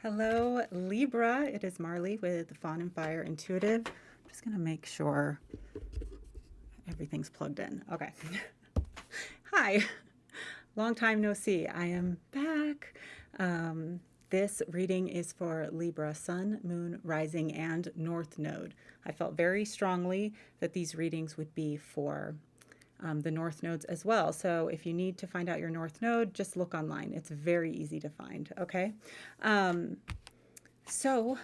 Hello, Libra. It is Marley with Fawn and Fire Intuitive. I'm just going to make sure everything's plugged in. Okay. Hi. Long time no see. I am back. This reading is for Libra Sun, Moon, Rising, and North Node. I felt very strongly that these readings would be for the North Nodes as well. So if you need to find out your North Node, just look online. It's very easy to find, okay? So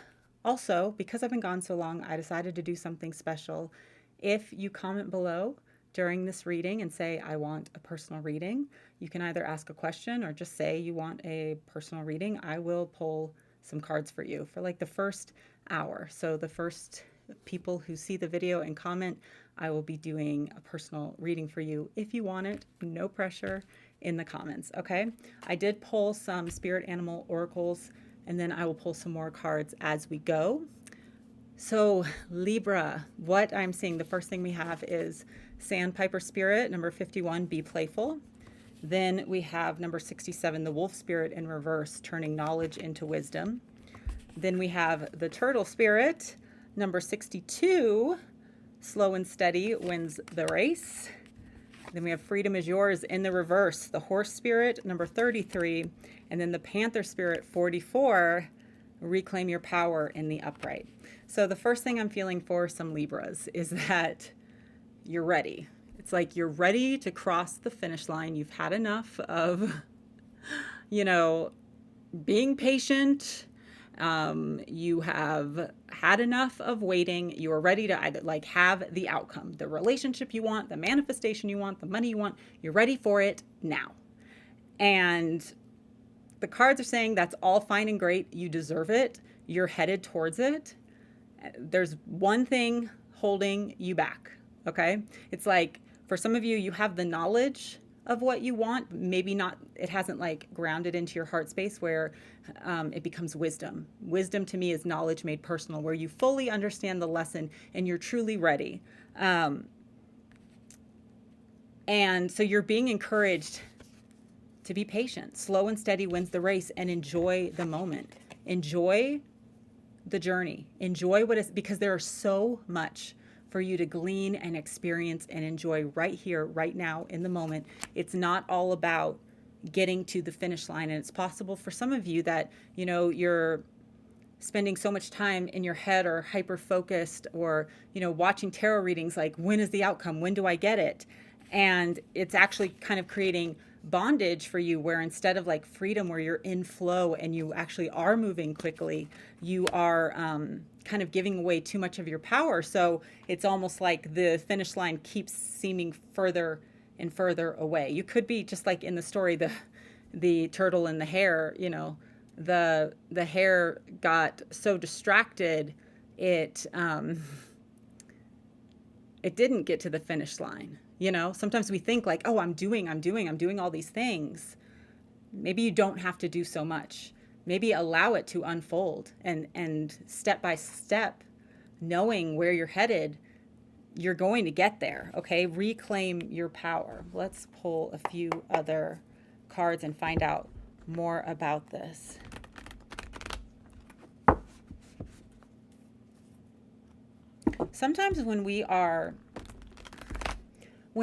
also, because I've been gone so long, I decided to do something special. If you comment below during this reading and say, I want a personal reading, you can either ask a question or just say you want a personal reading. I will pull some cards for you for like the first hour. So the first people who see the video and comment, I will be doing a personal reading for you if you want it. No pressure in the comments, okay? I did pull some spirit animal oracles, and then I will pull some more cards as we go. So Libra, what I'm seeing, the first thing we have is Sandpiper Spirit, number 51, Be Playful. Then we have number 67, the Wolf Spirit in reverse, Turning Knowledge into Wisdom. Then we have the Turtle Spirit, number 62, Slow and Steady Wins the Race. Then we have Freedom is Yours in the reverse, the Horse Spirit, number 33. And then the Panther Spirit, 44, Reclaim Your Power in the upright. So the first thing I'm feeling for some Libras is that you're ready. It's like you're ready to cross the finish line. You've had enough of, being patient. You have had enough of waiting. You are ready to either have the outcome, the relationship you want, the manifestation you want, the money you want. You're ready for it now. And the cards are saying that's all fine and great. You deserve it. You're headed towards it. There's one thing holding you back, okay? It's like for some of you, you have the knowledge of what you want, maybe not, it hasn't grounded into your heart space where it becomes wisdom. Wisdom to me is knowledge made personal, where you fully understand the lesson and you're truly ready. And so you're being encouraged to be patient. Slow and steady wins the race, and enjoy the moment. Enjoy the journey. Enjoy what is, because there is so much for you to glean and experience and enjoy right here, right now, in the moment. It's not all about getting to the finish line. And it's possible for some of you that, you're spending so much time in your head or hyper focused or, watching tarot readings like, when is the outcome? When do I get it? And it's actually kind of creating bondage for you, where instead of freedom, where you're in flow and you actually are moving quickly, you are kind of giving away too much of your power. So it's almost like the finish line keeps seeming further and further away. You could be just like in the story, the turtle and the hare, the hare got so distracted, it didn't get to the finish line. Sometimes we think oh, I'm doing all these things. Maybe you don't have to do so much. Maybe allow it to unfold, and step by step, knowing where you're headed, you're going to get there. Okay. Reclaim your power. Let's pull a few other cards and find out more about this. Sometimes when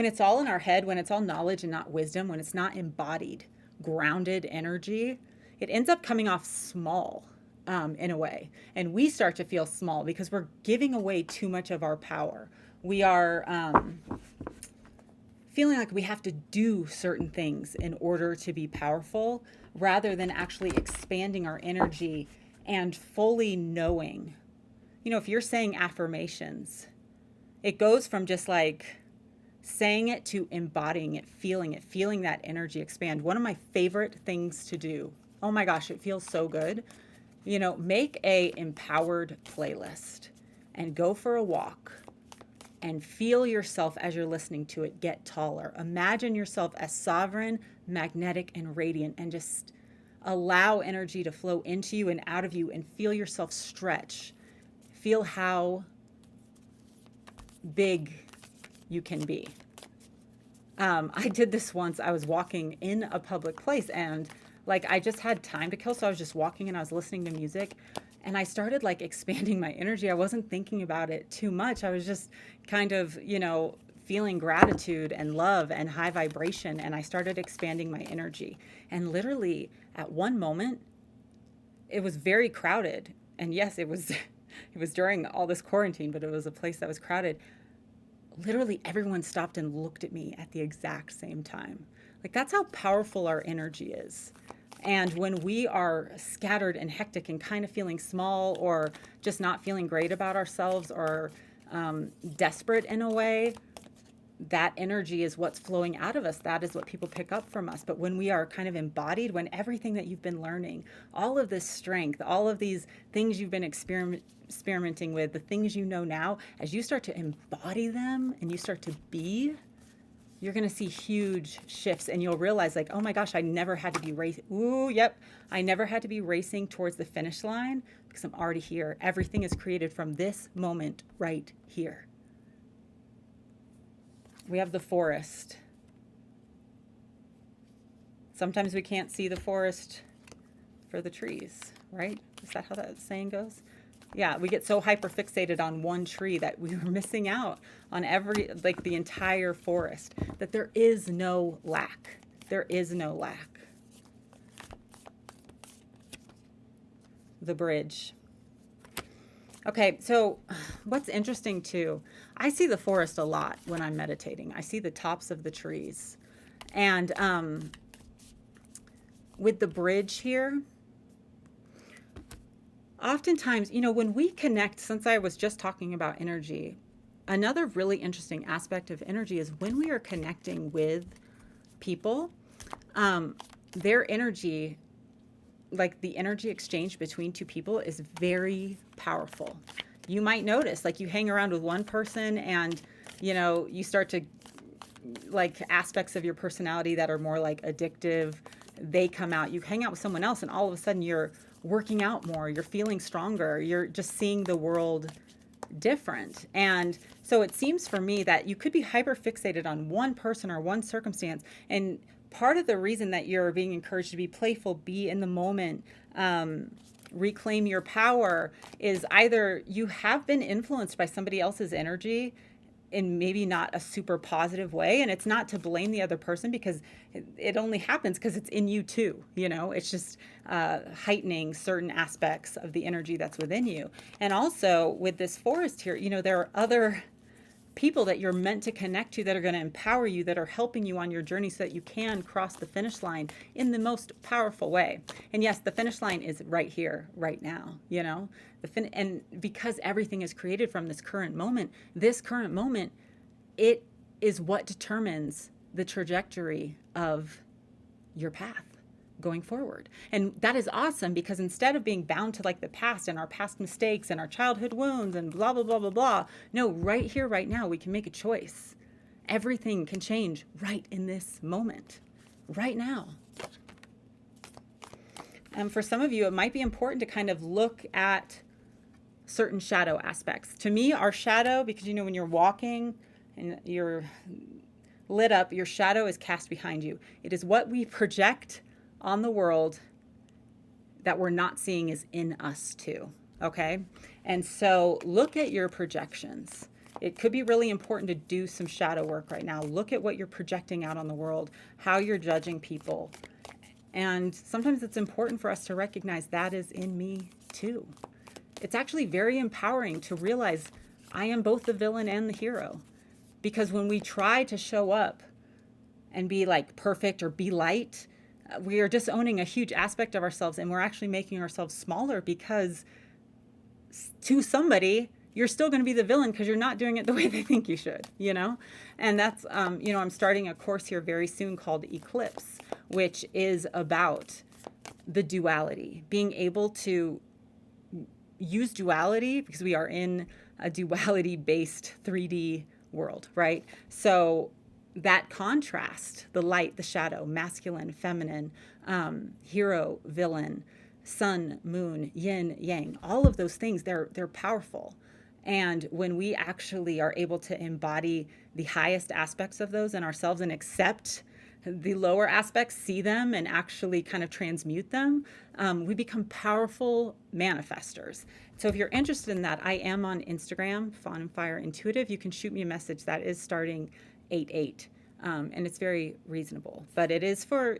it's all in our head, when it's all knowledge and not wisdom, when it's not embodied, grounded energy, it ends up coming off small in a way. And we start to feel small because we're giving away too much of our power. We are feeling like we have to do certain things in order to be powerful, rather than actually expanding our energy and fully knowing. If you're saying affirmations, it goes from just saying it to embodying it, feeling that energy expand. One of my favorite things to do, oh my gosh, it feels so good. Make a empowered playlist and go for a walk and feel yourself as you're listening to it get taller. Imagine yourself as sovereign, magnetic, and radiant, and just allow energy to flow into you and out of you, and feel yourself stretch. Feel how big you can be. I did this once. I was walking in a public place, and Like I just had time to kill. So I was just walking and I was listening to music and I started like expanding my energy. I wasn't thinking about it too much. I was just kind of, feeling gratitude and love and high vibration. And I started expanding my energy. And literally at one moment, it was very crowded. And yes, it was, it was during all this quarantine, but it was a place that was crowded. Literally everyone stopped and looked at me at the exact same time. Like that's how powerful our energy is. And when we are scattered and hectic and kind of feeling small or just not feeling great about ourselves or desperate in a way, that energy is what's flowing out of us. That is what people pick up from us. But when we are kind of embodied, when everything that you've been learning, all of this strength, all of these things you've been experimenting with, the things you know now, as you start to embody them and you start to be, you're going to see huge shifts and you'll realize like, oh my gosh, I never had to be racing. Ooh, yep. I never had to be racing towards the finish line because I'm already here. Everything is created from this moment right here. We have the forest. Sometimes we can't see the forest for the trees, right? Is that how that saying goes? Yeah, we get so hyper fixated on one tree that we are missing out on the entire forest, that there is no lack. There is no lack. The bridge. Okay, so what's interesting too, I see the forest a lot when I'm meditating. I see the tops of the trees. And with the bridge here, oftentimes, when we connect, since I was just talking about energy, another really interesting aspect of energy is when we are connecting with people, their energy, like the energy exchange between two people, is very powerful. You might notice, like you hang around with one person and, you start to, like aspects of your personality that are more like addictive, they come out. You hang out with someone else and all of a sudden you're working out more, you're feeling stronger, you're just seeing the world different. And so it seems for me that you could be hyper fixated on one person or one circumstance. And part of the reason that you're being encouraged to be playful, be in the moment, reclaim your power, is either you have been influenced by somebody else's energy in maybe not a super positive way. And it's not to blame the other person because it only happens because it's in you too. It's just heightening certain aspects of the energy that's within you. And also with this forest here, there are other people that you're meant to connect to that are going to empower you, that are helping you on your journey so that you can cross the finish line in the most powerful way. And yes, the finish line is right here, right now, and because everything is created from this current moment, it is what determines the trajectory of your path going forward. And that is awesome because instead of being bound to like the past and our past mistakes and our childhood wounds and blah, blah, blah, blah, blah, no, right here, right now, we can make a choice. Everything can change right in this moment, right now. And for some of you, it might be important to kind of look at certain shadow aspects. To me, our shadow, because when you're walking and you're lit up, your shadow is cast behind you. It is what we project on the world that we're not seeing is in us too, okay? And so look at your projections. It could be really important to do some shadow work right now. Look at what you're projecting out on the world, how you're judging people. And sometimes it's important for us to recognize that is in me too. It's actually very empowering to realize I am both the villain and the hero. Because when we try to show up and be like perfect or be light, we are disowning a huge aspect of ourselves, and we're actually making ourselves smaller because to somebody, you're still going to be the villain because you're not doing it the way they think you should, And that's, I'm starting a course here very soon called ECLIPSE, which is about the duality, being able to use duality because we are in a duality-based 3D world, right? So that contrast, the light, the shadow, masculine, feminine, hero, villain, sun, moon, yin, yang, all of those things, they're powerful. And when we actually are able to embody the highest aspects of those in ourselves and accept the lower aspects, see them and actually kind of transmute them, we become powerful manifestors. So if you're interested in that, I am on Instagram, Fawn and Fire Intuitive. You can shoot me a message. That is starting 8/8, and it's very reasonable. But it is for,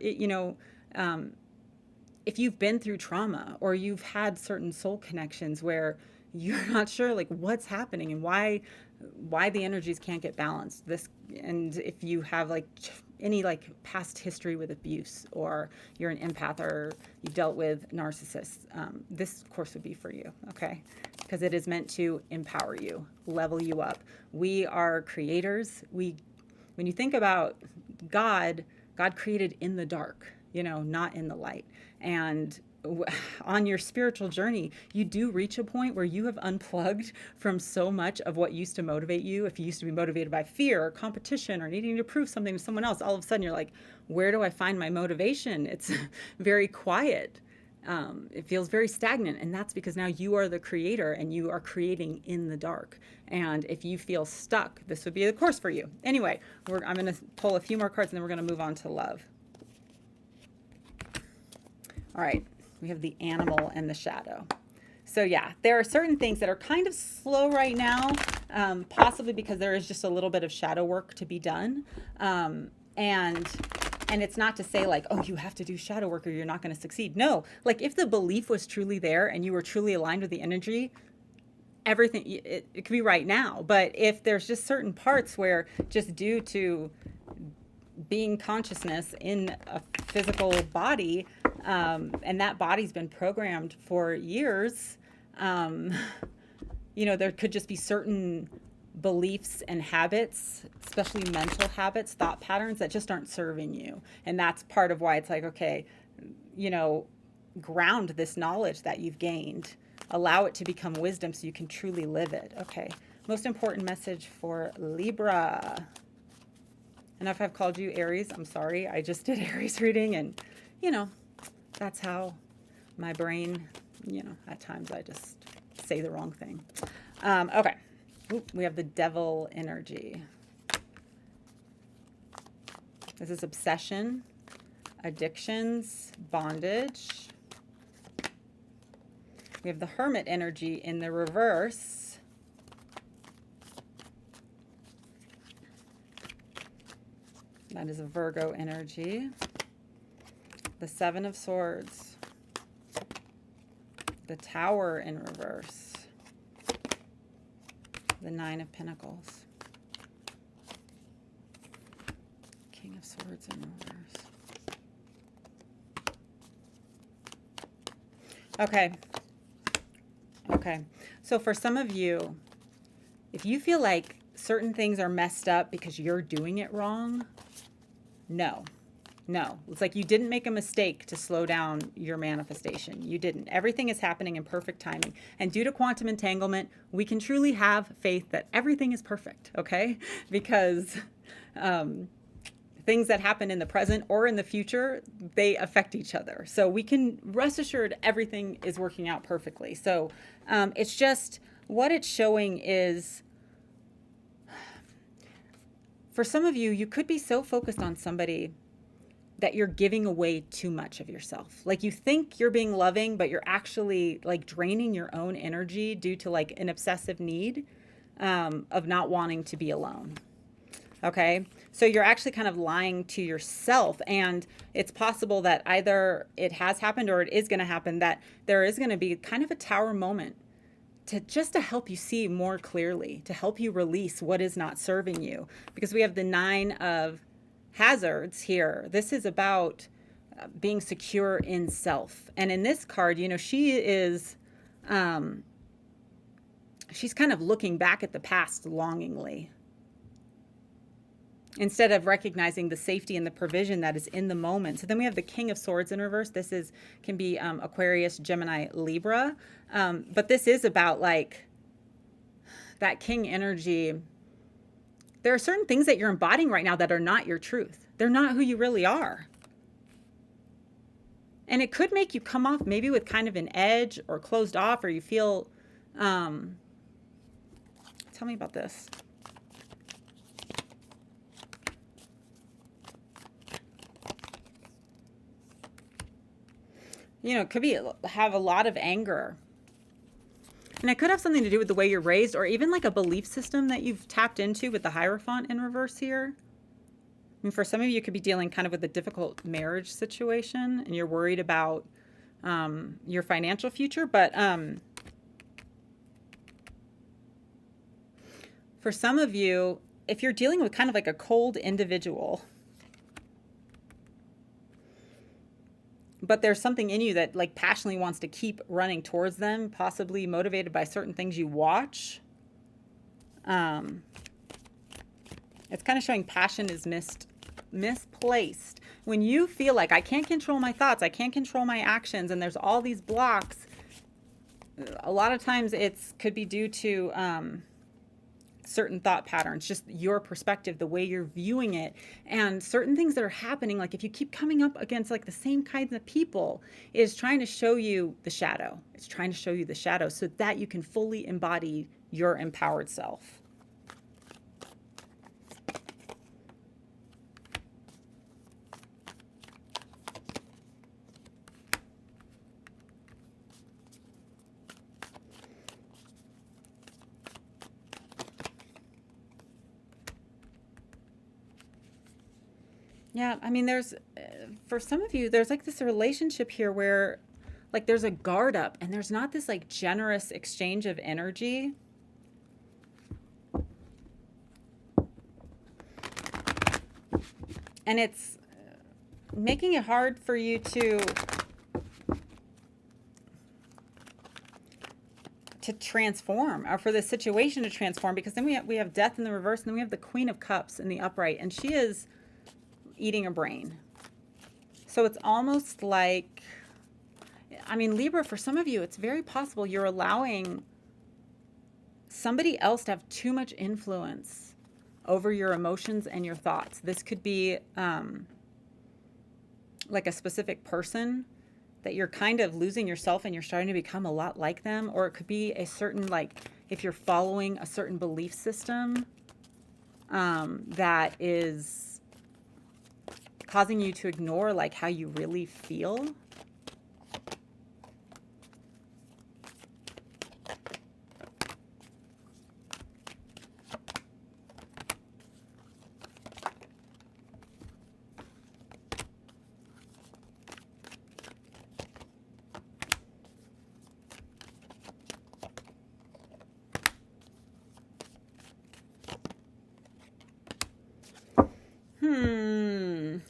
if you've been through trauma or you've had certain soul connections where you're not sure like what's happening and why the energies can't get balanced. And if you have like any like past history with abuse, or you're an empath, or you've dealt with narcissists, this course would be for you, okay? Because it is meant to empower you, level you up. We are creators. When you think about God created in the dark, not in the light. And on your spiritual journey, you do reach a point where you have unplugged from so much of what used to motivate you. If you used to be motivated by fear or competition or needing to prove something to someone else, all of a sudden you're like, where do I find my motivation? It's very quiet. It feels very stagnant. And that's because now you are the creator and you are creating in the dark. And if you feel stuck, this would be the course for you. Anyway, I'm going to pull a few more cards and then we're going to move on to love. All right. We have the animal and the shadow. So yeah, there are certain things that are kind of slow right now, possibly because there is just a little bit of shadow work to be done. And it's not to say like, oh, you have to do shadow work or you're not going to succeed. No, like if the belief was truly there and you were truly aligned with the energy, everything, it could be right now. But if there's just certain parts where just due to being consciousness in a physical body, and that body's been programmed for years, there could just be certain beliefs and habits, especially mental habits, thought patterns that just aren't serving you. And that's part of why it's like, okay, ground this knowledge that you've gained, allow it to become wisdom so you can truly live it. Okay, most important message for Libra. And if I've called you Aries, I'm sorry. I just did Aries reading, and that's how my brain, at times I just say the wrong thing. Okay. Oop, we have the devil energy. This is obsession, addictions, bondage. We have the hermit energy in the reverse. That is a Virgo energy. The Seven of Swords. The Tower in reverse. The Nine of Pentacles. King of Swords in reverse. Okay. So for some of you, if you feel like certain things are messed up because you're doing it wrong, no. It's like you didn't make a mistake to slow down your manifestation. You didn't. Everything is happening in perfect timing. And due to quantum entanglement, we can truly have faith that everything is perfect, okay? Because things that happen in the present or in the future, they affect each other. So we can rest assured everything is working out perfectly. So it's just what it's showing is, for some of you, you could be so focused on somebody that you're giving away too much of yourself. Like you think you're being loving, but you're actually like draining your own energy due to like an obsessive need of not wanting to be alone. Okay. So you're actually kind of lying to yourself, and it's possible that either it has happened or it is going to happen, that there is going to be kind of a tower moment to help you see more clearly, to help you release what is not serving you. Because we have the Nine of Hazards here. This is about being secure in self. And in this card, she is, she's kind of looking back at the past longingly, instead of recognizing the safety and the provision that is in the moment. So then we have the King of Swords in reverse. This can be Aquarius, Gemini, Libra. But this is about like that King energy. There are certain things that you're embodying right now that are not your truth. They're not who you really are. And it could make you come off maybe with kind of an edge or closed off, or you feel, tell me about this. you know, it could be have a lot of anger. And it could have something to do with the way you're raised, or even like a belief system that you've tapped into with the Hierophant in reverse here. I mean, for some of you, you could be dealing kind of with a difficult marriage situation and you're worried about your financial future. But for some of you, if you're dealing with kind of like a cold individual, but there's something in you that like passionately wants to keep running towards them, possibly motivated by certain things you watch. It's kind of showing passion is misplaced. When you feel like I can't control my thoughts, I can't control my actions, and there's all these blocks, a lot of times it's could be due to certain thought patterns, just your perspective, the way you're viewing it, and certain things that are happening. Like if you keep coming up against like the same kinds of people, is trying to show you the shadow. It's trying to show you the shadow so that you can fully embody your empowered self. Yeah, I mean, there's, for some of you, there's like this relationship here where like there's a guard up and there's not this like generous exchange of energy. And it's making it hard for you to transform, or for the situation to transform, because then we have death in the reverse, and then we have the Queen of Cups in the upright, and she is eating a brain. So it's almost like, I mean, Libra, for some of you, it's very possible you're allowing somebody else to have too much influence over your emotions and your thoughts. This could be like a specific person that you're kind of losing yourself and you're starting to become a lot like them. Or it could be a certain, like, if you're following a certain belief system that is causing you to ignore like how you really feel.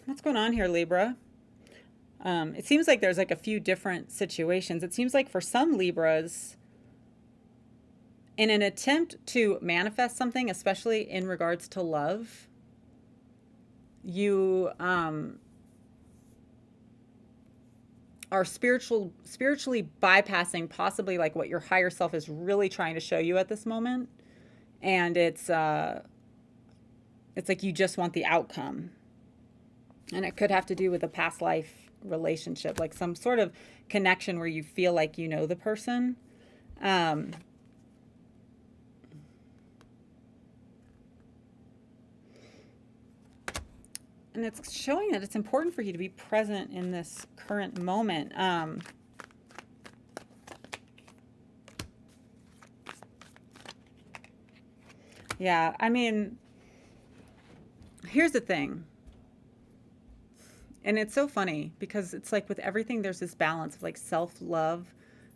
What's going on here, Libra? It seems like there's like a few different situations. It seems like for some Libras, in an attempt to manifest something, especially in regards to love, you are spiritually bypassing possibly like what your higher self is really trying to show you at this moment. And it's like you just want the outcome. And it could have to do with a past life relationship, like some sort of connection where you feel like you know the person. And it's showing that it's important for you to be present in this current moment. Yeah, I mean, here's the thing. And it's so funny because it's like with everything, there's this balance of like self-love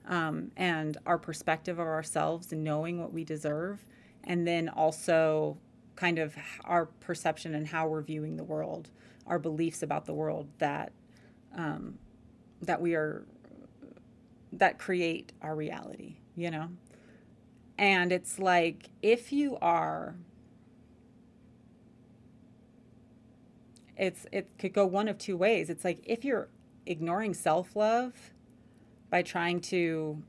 and our perspective of ourselves and knowing what we deserve. And then also kind of our perception and how we're viewing the world, our beliefs about the world that that create our reality, you know? And it's like, if you are, it could go one of two ways. It's like if you're ignoring self-love by trying to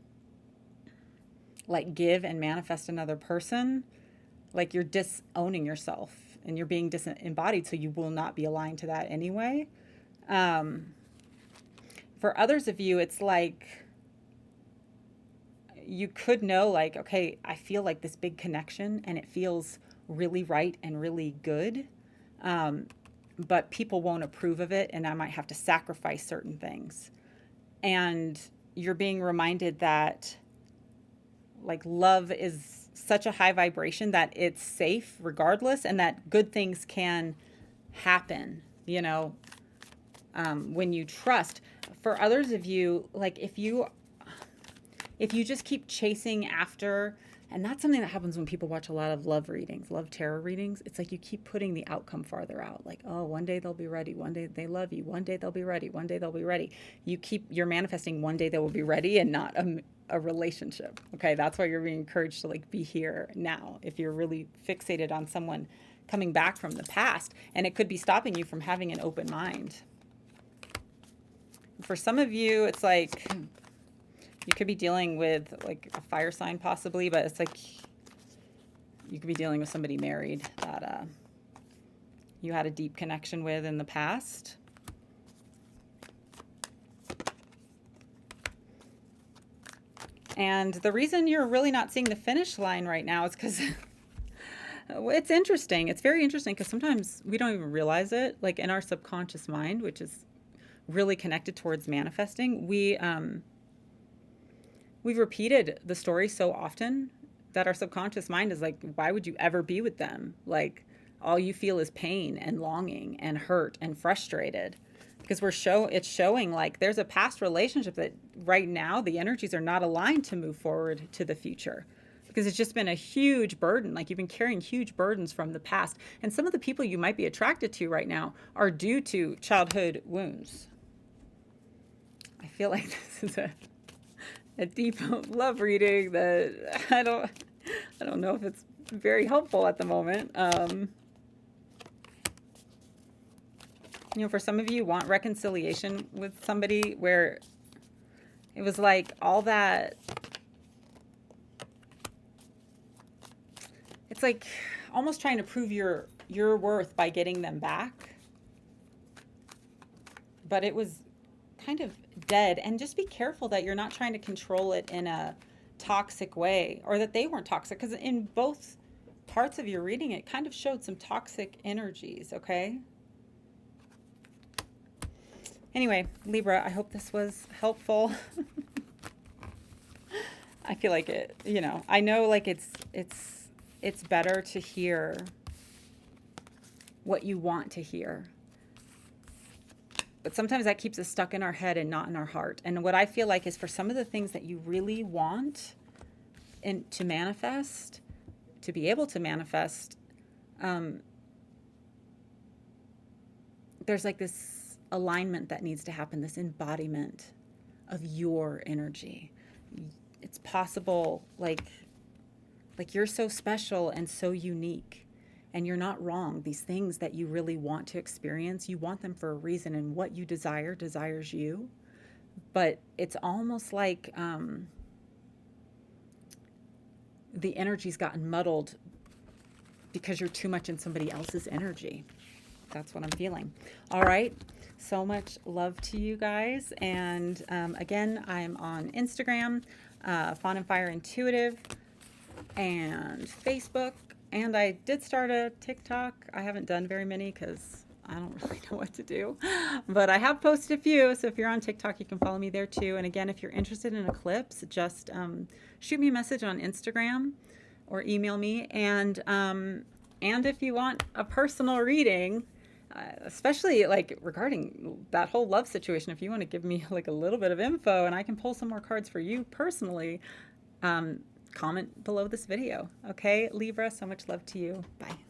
like give and manifest another person, like you're disowning yourself and you're being disembodied, so you will not be aligned to that anyway. For others of you, it's like you could know like, okay, I feel like this big connection and it feels really right and really good. But people won't approve of it, and I might have to sacrifice certain things. And you're being reminded that like love is such a high vibration that it's safe regardless, and that good things can happen, you know, when you trust. For others of you, like if you just keep chasing after, and that's something that happens when people watch a lot of love readings, love tarot readings. It's like you keep putting the outcome farther out. Like, oh, one day they'll be ready. One day they love you. One day they'll be ready. One day they'll be ready. You're manifesting one day they will be ready and not a relationship. Okay, that's why you're being encouraged to like be here now. If you're really fixated on someone coming back from the past, and it could be stopping you from having an open mind. For some of you, it's like you could be dealing with like a fire sign possibly, but it's like you could be dealing with somebody married that you had a deep connection with in the past. And the reason you're really not seeing the finish line right now is because it's interesting. It's very interesting because sometimes we don't even realize it. Like in our subconscious mind, which is really connected towards manifesting, we've repeated the story so often that our subconscious mind is like, why would you ever be with them? Like all you feel is pain and longing and hurt and frustrated, because it's showing like there's a past relationship that right now the energies are not aligned to move forward to the future, because it's just been a huge burden. Like you've been carrying huge burdens from the past. And some of the people you might be attracted to right now are due to childhood wounds. I feel like this is a deep love reading that I don't know if it's very helpful at the moment. You know, for some of you want reconciliation with somebody where it was like all that. It's like almost trying to prove your worth by getting them back. But it was kind of dead. And just be careful that you're not trying to control it in a toxic way, or that they weren't toxic, because in both parts of your reading it kind of showed some toxic energies. Okay, anyway, Libra, I hope this was helpful. I feel like it, you know, I know like it's better to hear what you want to hear. But sometimes that keeps us stuck in our head and not in our heart. And what I feel like is for some of the things that you really want and to manifest, to be able to manifest, there's like this alignment that needs to happen, this embodiment of your energy. It's possible, like you're so special and so unique. And you're not wrong. These things that you really want to experience, you want them for a reason, and what you desire desires you. But it's almost like the energy's gotten muddled because you're too much in somebody else's energy. That's what I'm feeling. All right. So much love to you guys. And again, I'm on Instagram, Fawn and Fire Intuitive, and Facebook. And I did start a TikTok. I haven't done very many because I don't really know what to do. But I have posted a few. So if you're on TikTok, you can follow me there too. And again, if you're interested in Eclipse, just shoot me a message on Instagram or email me. And if you want a personal reading, especially like regarding that whole love situation, if you want to give me like a little bit of info and I can pull some more cards for you personally, comment below this video. Okay, Libra, so much love to you. Bye.